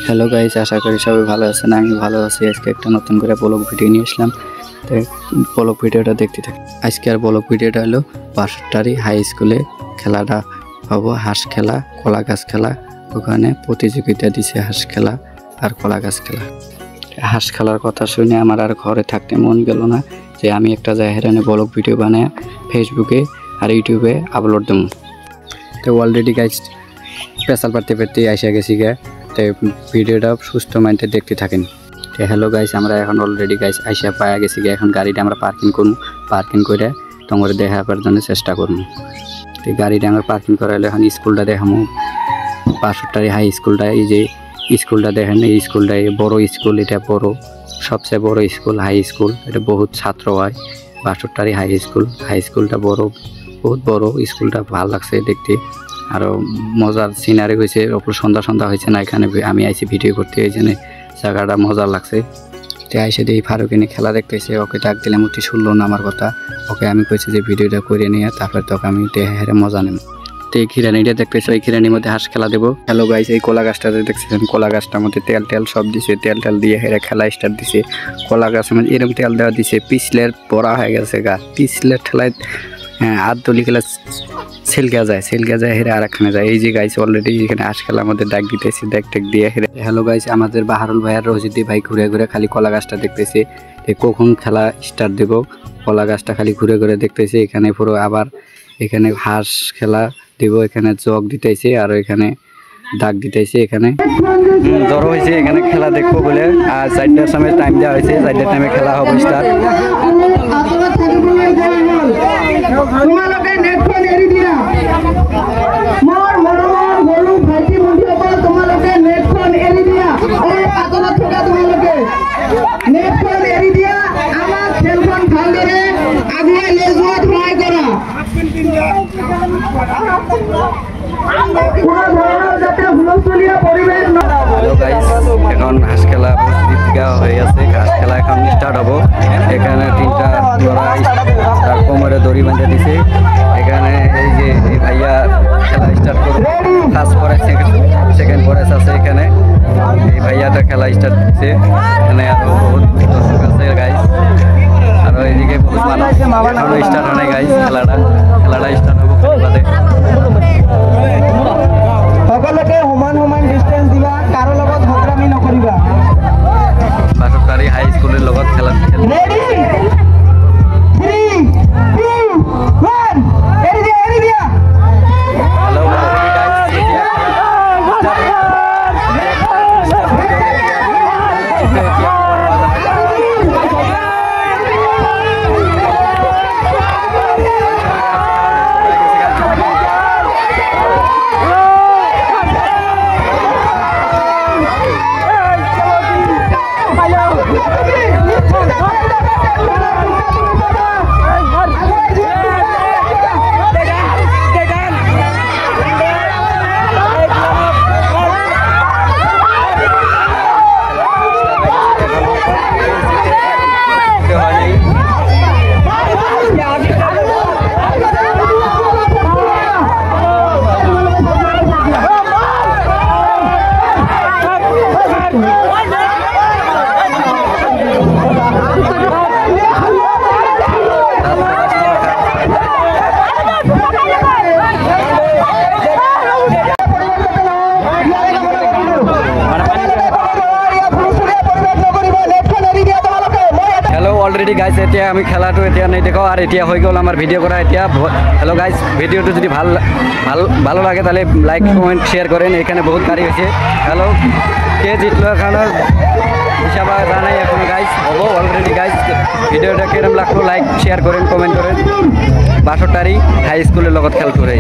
Hello guys, আশা করি সবাই ভালো আছেন। আমি ভালো আছি। আজকে একটা নতুন করে ব্লগ ভিডিও নিয়ে আসলাম। তো ব্লগ ভিডিওটা দেখতে থাকি। আজকে আর ব্লগ ভিডিওটা হলো বাঁশটারি হাই স্কুলে খেলাটা হবো, হাঁস খেলা, কলা গাছ খেলা। ওখানে প্রতিযোগিতা দিছে হাঁস খেলা আর কলা গাছ খেলা। হাঁস খেলার কথা শুনে আমার আর ঘরে থাকতে মন গেল না, যে আমি একটা জায়গায় ব্লগ ভিডিও বানায় ফেসবুকে আর ইউটিউবে আপলোড দেবো। তো অলরেডি গাইস স্পেশাল পার্টি আইসা গেছি গে। তো ভিডিওটা সুস্থ মাইন্ডে দেখতে থাকেন। তো হ্যালো গাইস, আমরা এখন অলরেডি গাইস আইসা পাওয়া গেছি গে। এখন গাড়িটা আমরা পার্কিং করবো, পার্কিং করে তোমার দেখাবার জন্য চেষ্টা করবো। তো গাড়িটা আমরা পার্কিং করাইলে এখন স্কুলটা দেখাবো, বাঁশটারি হাই স্কুলটা। এই যে স্কুলটা দেখেন, এই স্কুলটা বড় স্কুল, এটা বড়, সবচেয়ে বড় স্কুল, হাই স্কুল। এটা বহুত ছাত্র হয়, বাঁশটারি হাই স্কুল। হাই স্কুলটা বড়, বহুত বড় স্কুলটা, ভালো লাগছে দেখতে। আরও মজার সিনারি হয়েছে, সন্ধ্যা হয়েছে না, এখানে আমি আইসি ভিডিও করতে, এই জন্য জায়গাটা মজার লাগছে। তো আইসে দিয়ে ফারুকিনী খেলা দেখতেছে, ওকে ডাক দিলাম, অতি শুনলো না আমার কথা। ওকে আমি কইছি যে ভিডিওটা করে নিয়ে তারপরে তোকে আমি হেরে মজা নেব। তো এই খিরানিটা দেখতেছো, এই খিরানির মধ্যে হাঁস খেলা দেবো। হ্যালো গাইস, এই কলা গাছটাতে দেখতেছেন, কলা গাছটার মধ্যে তেল সব দিছে, তেল দিয়ে হেরে খেলা স্টার্ট দিছে। কলা গাছের মধ্যে এরকম তেল দেওয়া দিছে, পিছলের পড়া হয়ে গেছে গা, পিছলের ঠেলায় হাত দলি খেলা সেলকা যায় হেরে আর একখানে যায়। এই যে গাইছে অলরেডি এখানে হাঁস খেলা আমাদের ডাক দিতেছি, ডাক দিয়ে হেরে। হ্যালো গাইস, আমাদের বাহারুল ভাই আর রশিদি ভাই ঘুরে ঘুরে খালি কলা গাছটা দেখতেছে, কখন খেলা স্টার্ট দেবো। কলা গাছটা খালি ঘুরে ঘুরে দেখতেছে। এখানে পুরো আবার এখানে হাঁস খেলা দিব, এখানে জগ দিতেছে আর এখানে ডাক দিতেছে। এখানে জড়ো হয়েছে, এখানে খেলা দেখবো বলে। আর 4টার সময় টাইম দেওয়া হয়েছে, 4টার টাইমে খেলা হবে স্টার্ট। এখন হাঁস খেলা হয়ে আছে, হাঁস খেলা এখন স্টার্ট হবো। এখানে 3টা জোড়া তার কোমরে দড়ি বাঁধে দিছে। এখানে এই যে এই ভাইয়া খেলা স্টার্ট করবে, ফার্স্ট পরে সেকেন্ড পরে আছে। এখানে এই ভাইয়াটা খেলা স্টার্ট দিচ্ছে। এখানে আরো বহুত দর্শক আছে গাইস, আরো এইদিকে বহুত মানুষ। এখনো স্টার্ট হয় নাই গাইস, খেলাটা স্টার্ট হবো খেলাতে। সকলকে সমান ডিস্টেন্স দিবা, কারো লগত হকরামি নকৰিবা। বাঁশটারি হাই স্কুলের লগত খেলা রেডি 3 2 1 এরি দিয়া। হ্যালো অলরেডি গাইজ, এতিয়া আমি খেলাটো এতিয়া নাই দেখো, আর এতিয়া হয়ে গেল আমার ভিডিও করা এতিয়া। হ্যালো গাইজ, ভিডিওটো যদি ভালো লাগে তাহলে লাইক কমেন্ট শেয়ার করেন। এখানে বহুত গাড়ি হয়েছে। হ্যালো, কে জিতলো এখানে হিসাব জানাই এখন গাইজ হবো অলরেডি গাইজ। ভিডিওটা কিরম লাগলো লাইক শেয়ার করেন, কমেন্ট করেন। বাঁশটারি হাই স্কুলের লগত খেল করে।